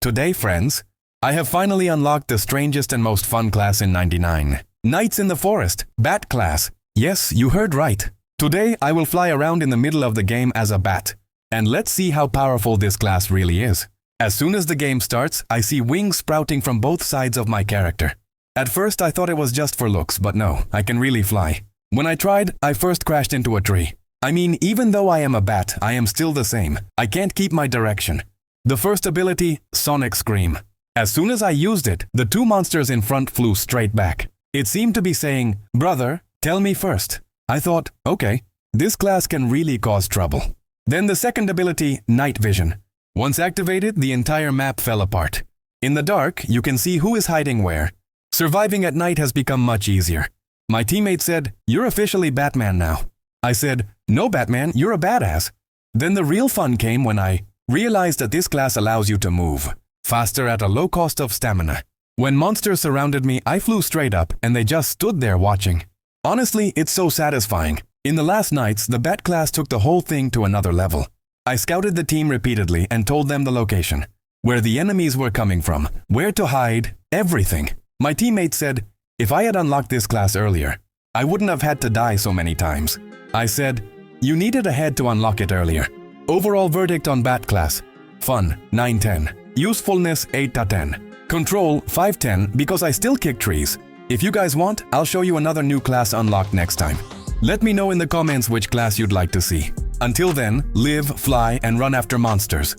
Today, friends, I have finally unlocked the strangest and most fun class in 99. Knights in the Forest, Bat class. Yes, you heard right. Today, I will fly around in the middle of the game as a bat. And let's see how powerful this class really is. As soon as the game starts, I see wings sprouting from both sides of my character. At first, I thought it was just for looks, but no, I can really fly. When I tried, I first crashed into a tree. I mean, even though I am a bat, I am still the same. I can't keep my direction. The first ability, Sonic Scream. As soon as I used it, the two monsters in front flew straight back. It seemed to be saying, "Brother, tell me first." I thought, okay, this class can really cause trouble. Then the second ability, Night Vision. Once activated, the entire map fell apart. In the dark, you can see who is hiding where. Surviving at night has become much easier. My teammate said, "You're officially Batman now." I said, "No, Batman, you're a badass." Then the real fun came when I realized that this class allows you to move faster at a low cost of stamina. When monsters surrounded me, I flew straight up and they just stood there watching. Honestly, it's so satisfying. In the last nights, the Bat class took the whole thing to another level. I scouted the team repeatedly and told them the location, where the enemies were coming from, where to hide, everything. My teammate said, if I had unlocked this class earlier, I wouldn't have had to die so many times. I said, you needed a head to unlock it earlier. Overall verdict on Bat class, fun, 9/10. Usefulness, 8/10. Control, 5/10 because I still kick trees. If you guys want, I'll show you another new class unlocked next time. Let me know in the comments which class you'd like to see. Until then, live, fly, and run after monsters.